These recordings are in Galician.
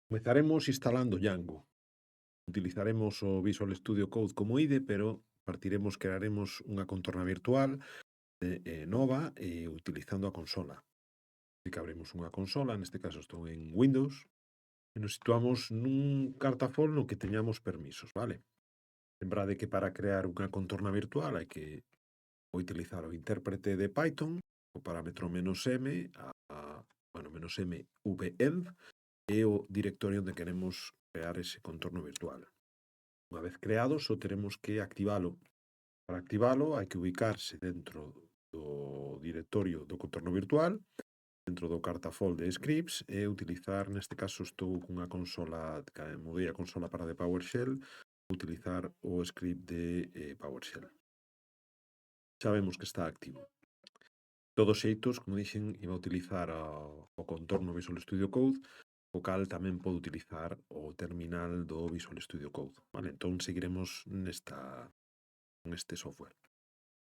Comezaremos instalando Django. Utilizaremos o Visual Studio Code como IDE, pero crearemos unha contorna virtual nova utilizando a consola. Así que abrimos unha consola, neste caso estou en Windows, e nos situamos nun cartafol no que teñamos permisos, vale? Lembrade que para crear unha contorna virtual hai que utilizar o intérprete de Python, o parámetro "-m", "-mvenv", e o directorio onde queremos crear ese contorno virtual. Unha vez creado, só teremos que activalo. Para activalo, hai que ubicarse dentro do directorio do contorno virtual, dentro do cartafol de scripts, e utilizar, neste caso estou cunha consola, mudei a consola para de PowerShell, utilizar o script de PowerShell. Xa vemos que está activo. Todos xeitos, como dixen, iba a utilizar o contorno Visual Studio Code, o cal tamén pode utilizar o terminal do Visual Studio Code. Vale? Entón, seguiremos neste software.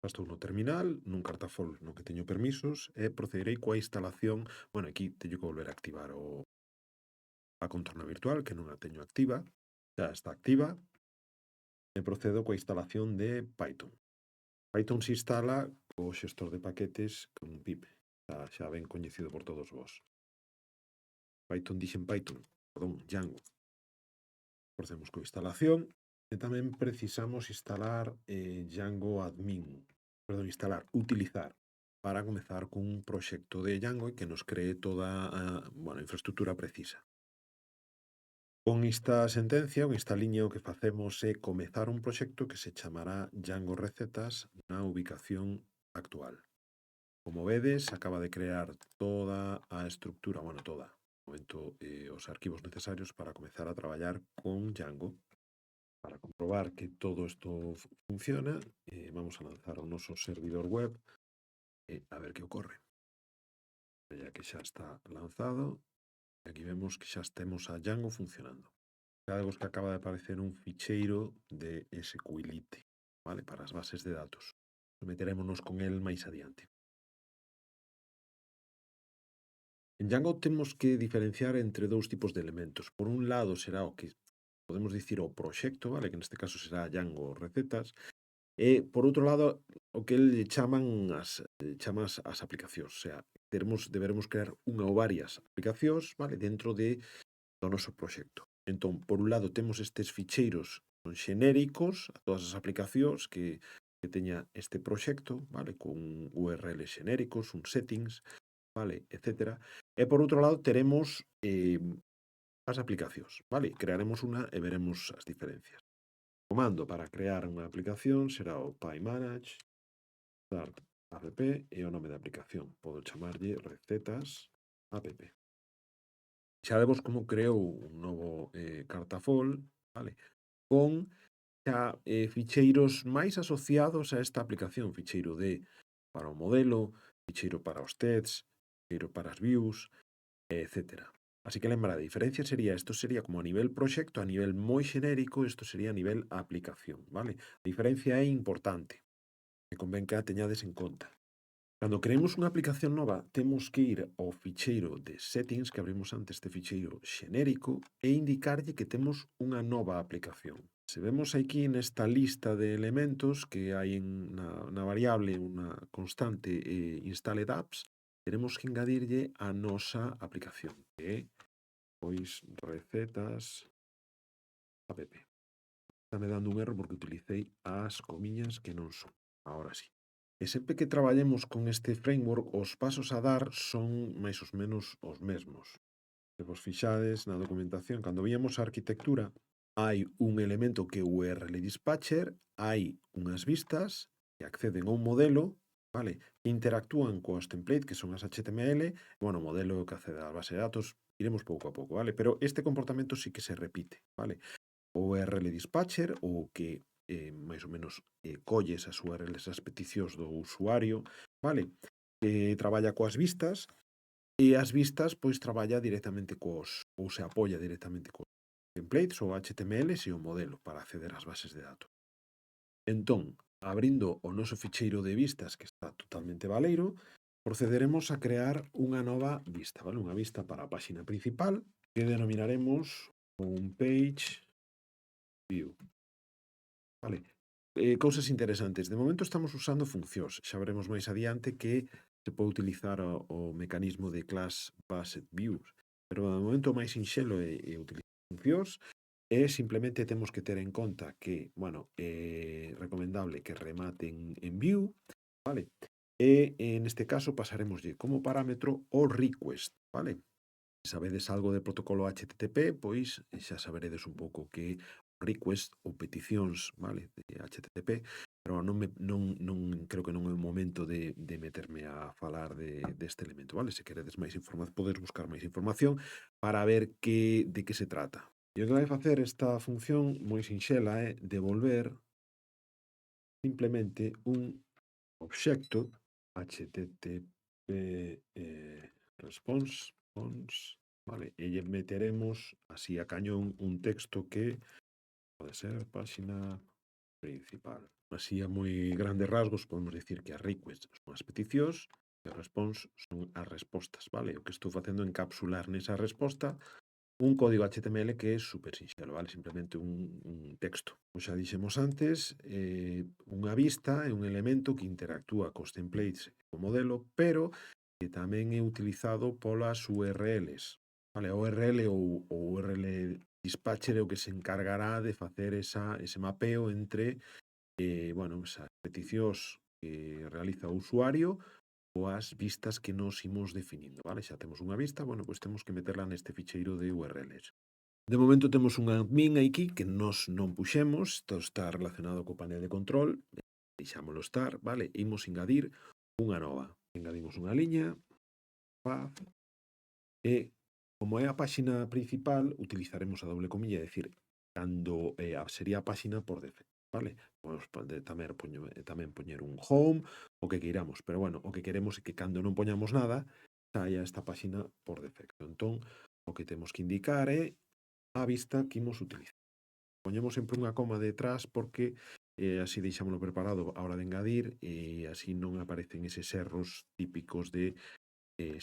Estou no terminal, nun cartafol no que teño permisos, e procederei coa instalación. Bueno, aquí teño que volver a activar a contorna virtual, que non a teño activa. Xa está activa. E procedo coa instalación de Python. Python se instala co xestor de paquetes con pip, xa ben coñecido por todos vos. Django. Procedemos coa instalación e tamén precisamos utilizar para comezar cun proxecto de Django e que nos cree toda a infraestructura precisa. Con esta sentencia, con esta liña, o que facemos é comezar un proxecto que se chamará Django Recetas na ubicación actual. Como vedes, acaba de crear toda a estructura, toda, os arquivos necesarios para comezar a traballar con Django. Para comprobar que todo isto funciona, vamos a lanzar o noso servidor web e a ver que ocorre. Ya que xa está lanzado, aquí vemos que xa temos a Django funcionando. Vemos que acaba de aparecer un ficheiro de SQLite, vale, para as bases de datos. Meterémonos con el máis adiante. En Django temos que diferenciar entre dous tipos de elementos. Por un lado será o que podemos dicir o proxecto, vale, que neste caso será Django Recetas, e por outro lado o que el chamas as aplicacións, o sea, deberemos crear unha ou varias aplicacións, vale, dentro do noso proxecto. Entón, por un lado temos estes ficheiros xenéricos a todas as aplicacións que teña este proxecto, vale, con URL xenéricos, un settings, vale, etcétera. E por outro lado teremos as aplicacións, vale? Crearemos unha e veremos as diferencias. O comando para crear unha aplicación será o pymanage start app e o nome da aplicación. Podo chamarlle recetas app. Xa vemos como creou un novo cartafol, vale? Con xa ficheiros máis asociados a esta aplicación. Ficheiro para o modelo, ficheiro para os tests, ficheiro para as views, etcétera. Así que lembra, a diferencia isto sería como a nivel proxecto, a nivel moi xenérico, isto sería a nivel aplicación, vale? A diferencia é importante, e convén que a teñades en conta. Cando creemos unha aplicación nova, temos que ir ao ficheiro de settings, que abrimos antes, este ficheiro xenérico, e indicarlle que temos unha nova aplicación. Se vemos aquí nesta lista de elementos que hai na variable, unha constante installed apps, teremos que engadirlle a nosa aplicación, que é recetas app. Está me dando un erro porque utilicei as comiñas que non son. Ahora sí. E sempre que traballemos con este framework, os pasos a dar son máis ou menos os mesmos. Se vos fixades na documentación, cando víamos a arquitectura, hai un elemento que é o URL dispatcher, hai unhas vistas que acceden a un modelo, vale, que interactúan coas templates, que son as HTML, o modelo que accede á base de datos, iremos pouco a pouco, vale? Pero este comportamento sí que se repite, vale? O URL dispatcher, o que máis ou menos colle esas URLs, esas peticións do usuario, vale? Traballa coas vistas, e as vistas, pois, traballa directamente ou se apoia directamente cos templates ou HTML e o modelo para acceder ás bases de datos. Entón, abrindo o noso ficheiro de vistas, que está totalmente baleiro, procederemos a crear unha nova vista, vale? Unha vista para a páxina principal, que denominaremos un page view. Vale. Cousas interesantes. De momento estamos usando funcións. Xa veremos máis adiante que se pode utilizar o mecanismo de class based views. Pero de momento o máis sinxelo é utilizar funcións e simplemente temos que ter en conta que, bueno, é recomendable que rematen en view, vale? E neste caso pasaremoslle como parámetro o request, vale? Sabedes algo de protocolo HTTP, pois xa saberedes un pouco que request ou peticións, vale, de HTTP, pero non creo que non é o momento de meterme a falar deste elemento, vale? Se queredes máis información, podes buscar máis información para ver de que se trata. E o que vai facer esta función moi sinxela é devolver simplemente un obxecto HTTP response, vale, e lle meteremos así a cañón un texto que pode ser páxina principal. Así a moi grandes rasgos podemos dicir que as requests son as peticións e as response son as respostas, vale? O que estou facendo é encapsular nesa resposta un código HTML que é super sinxelo, vale? Simplemente un texto. Como xa dixemos antes, unha vista é un elemento que interactúa cos templates co modelo, pero que tamén é utilizado polas URLs. Vale, a URL ou URL dispatcher é o que se encargará de facer ese mapeo entre bueno, esas peticións que realiza o usuario ou as vistas que nos imos definindo, vale? Xa temos unha vista, bueno, pois temos que meterla neste ficheiro de URLs. De momento temos un admin aquí que nos non puxemos, isto está relacionado co panel de control, deixámolo estar, vale? Imos engadir unha nova. Engadimos unha liña, path, e como é a páxina principal, utilizaremos a doble comilla, é dicir, cando sería a páxina por defecto, vale? Podemos tamén poñer un home, o que queiramos, pero bueno, o que queremos é que cando non poñamos nada, saia esta páxina por defecto. Entón, o que temos que indicar é a vista que imos utilizar. Poñemos sempre unha coma detrás porque así deixámoslo preparado a hora de engadir e así non aparecen eses erros típicos de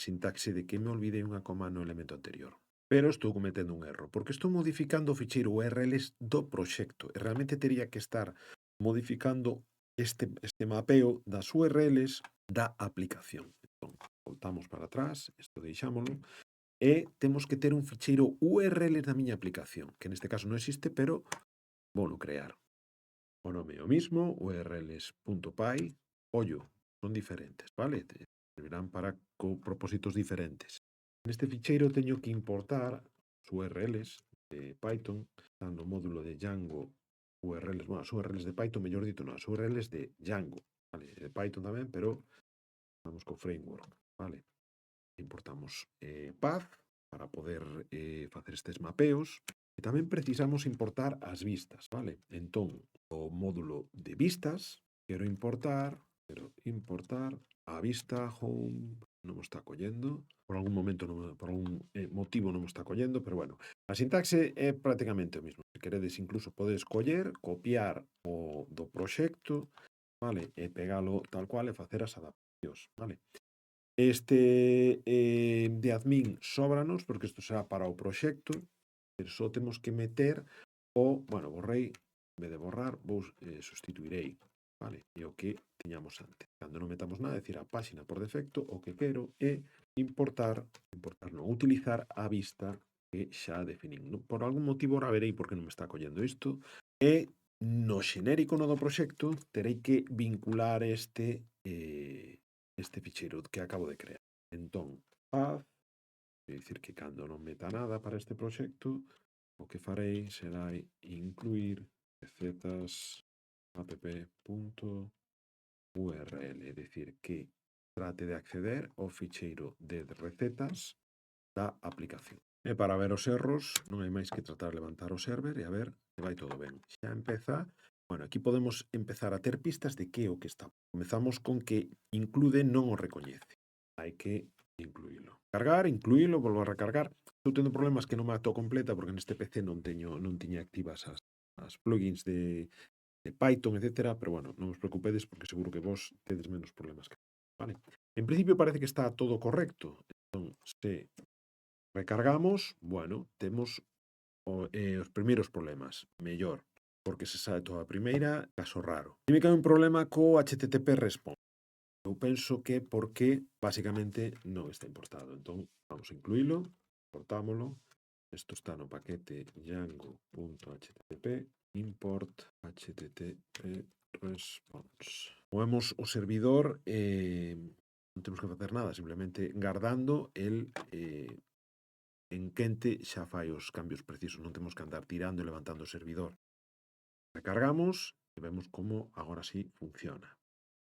sintaxe de que me olvidei unha coma no elemento anterior. Pero estou cometendo un erro, porque estou modificando o ficheiro URLs do proxecto e realmente teria que estar modificando este mapeo das URLs da aplicación. Entón, voltamos para atrás, isto deixámolo, e temos que ter un ficheiro URL da miña aplicación, que neste caso non existe, pero vou no crear. O nome é o mismo, urls.py, ollo, son diferentes, vale? Servirán para propósitos diferentes. Neste ficheiro teño que importar os URLs de Python, están no módulo de Django URLs, bueno, as URLs de Python, mellor dito, non, as URLs de Django, vale? De Python tamén, pero vamos co framework, vale? Importamos path para poder facer estes mapeos e tamén precisamos importar as vistas, vale? Entón, o módulo de vistas, quero importar a vista home, non me está collendo, por algún momento, por algún motivo non me está collendo, pero bueno, a sintaxe é prácticamente o mismo. Se queredes, incluso podes coller, copiar o do proxecto, vale? E pegalo tal cual e facer as adaptacións, vale? Este de admin sóbranos, porque isto será para o proxecto, pero só temos que meter bueno, borrei, en vez de borrar, sustituirei, vale? E o que tiñamos antes. Cando non metamos nada, decir, a páxina por defecto, o que quero é utilizar a vista que xa definín. Por algún motivo, ahora verei por que non me está collendo isto, e no xenérico no do proxecto terei que vincular este ficheiro que acabo de crear. Entón, path, é dicir que cando non meta nada para este proxecto, o que farei será incluir recetas app.url, é dicir que trate de acceder ao ficheiro de recetas da aplicación. E para ver os erros, non hai máis que tratar de levantar o server e a ver se vai todo ben. Xa empeza. Bueno, aquí podemos empezar a ter pistas de que o que está. Comezamos con que include non o recoñece. Hai que incluílo. Cargar, incluílo, volvo a recargar. Estou tendo problemas que non me ato completa porque neste PC non tiña activas as plugins de Python, etcétera, pero bueno, non os preocupedes porque seguro que vos tedes menos problemas que vale. En principio parece que está todo correcto. Entón, se Recargamos, bueno, temos os primeiros problemas. Mellor, porque se sae toda a primeira, caso raro. Dime que hai un problema co HTTP response. Eu penso que porque, basicamente, non está importado. Entón, vamos a incluílo, importámolo. Isto está no paquete django.http import http response. Movemos o servidor, non temos que facer nada, simplemente guardando el en quente xa fai os cambios precisos, non temos que andar tirando e levantando o servidor. Recargamos e vemos como agora sí funciona.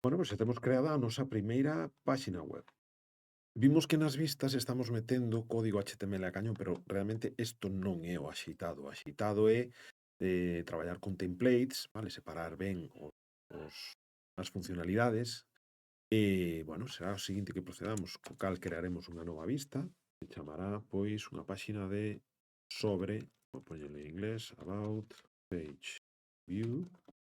Bueno, pois xa temos creada a nosa primeira páxina web. Vimos que nas vistas estamos metendo código HTML a cañón, pero realmente isto non é o axeitado. O axeitado é traballar con templates, vale? Separar ben as funcionalidades. E, bueno, será o seguinte que procedamos, co cal crearemos unha nova vista, que chamará, pois, unha páxina de sobre, vou poñerle en inglés, about page view,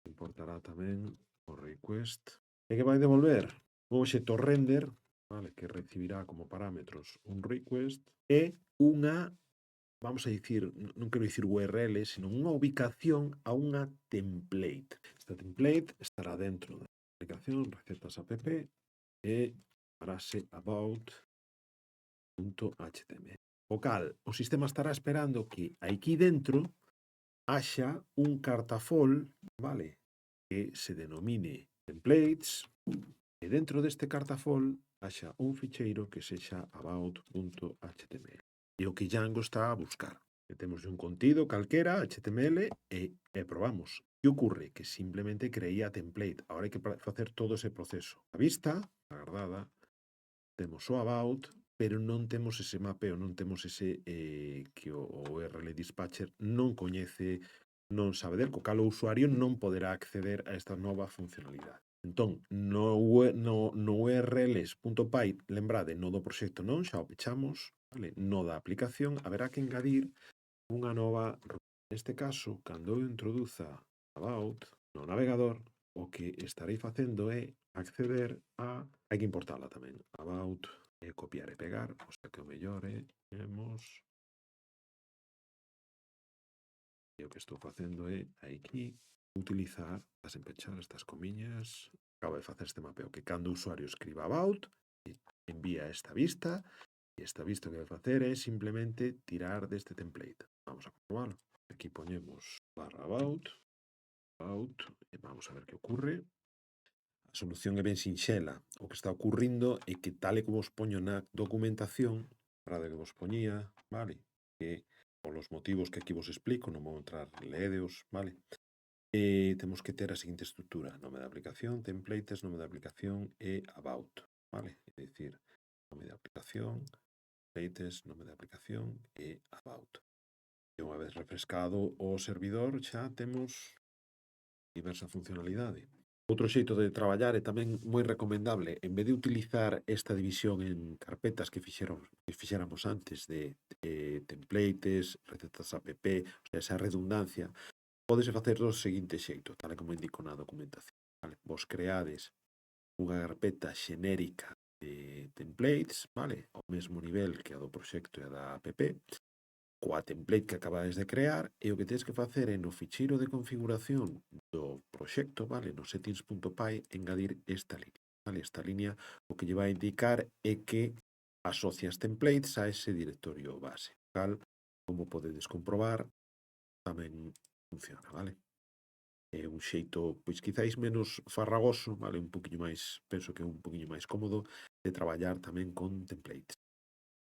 importará tamén o request, e que vai devolver un obxecto render, vale, que recibirá como parámetros un request e unha, vamos a dicir, non quero dicir URL, sino unha ubicación a unha template. Esta template estará dentro da aplicación recetas app e farase about.html. O cal, o sistema estará esperando que aquí dentro haxa un cartafol, vale, que se denomine templates, e dentro deste cartafol haxa un ficheiro que sexa about.html. E o que Django está a buscar. Metemos un contido calquera, HTML, e probamos. Que ocurre? Que simplemente creía a template. Ahora hai que facer todo ese proceso. A vista, agardada, temos o about, pero non temos ese mapeo, non temos ese que o URL dispatcher non coñece, non sabe del, co cal o usuario non poderá acceder a esta nova funcionalidade. Entón, no urls.py, lembrade, no do proxecto non, xa o pechamos, vale? No da aplicación, haberá que engadir unha nova ruta. Neste caso, cando eu introduza about no navegador, o que estarei facendo é acceder a... Hai que importala tamén. About, copiar e pegar, o sea que o mellor é... E o que estou facendo é aquí utilizar as empechar estas comiñas. Acabo de facer este mapeo que cando o usuario escriba about, envía esta vista, e esta vista que vai facer é simplemente tirar deste template. Vamos a comprobarlo. Aquí poñemos barra about, e vamos a ver que ocurre. A solución é ben sinxela. O que está ocurrindo é que tal e como os poño na documentación, para de que vos poñía, vale, que polos motivos que aquí vos explico, non vou entrar, leedeos, vale, temos que ter a seguinte estrutura: nome da aplicación, templates, nome da aplicación e about, vale, é dicir, nome da aplicación, templates, nome da aplicación e about. E unha vez refrescado o servidor xa temos diversa funcionalidade. Outro xeito de traballar é tamén moi recomendable, en vez de utilizar esta división en carpetas que fixéramos antes de templates, recetas app, o sea, esa redundancia, pódese facer do seguinte xeito, tal como indico na documentación. Vale? Vos creades unha carpeta xenérica de templates, vale? Ao mesmo nivel que a do proxecto e a da app, coa template que acabades de crear, e o que tedes que facer é no ficheiro de configuración do proxecto, vale, no settings.py, engadir esta liña. Vale, esta liña o que lle vai indicar é que asocia as templates a ese directorio base. Tal, como podedes comprobar, tamén funciona, vale? É un xeito, pois quizáis menos farragoso, vale, un poquinho máis, penso que un poquinho máis cómodo de traballar tamén con templates.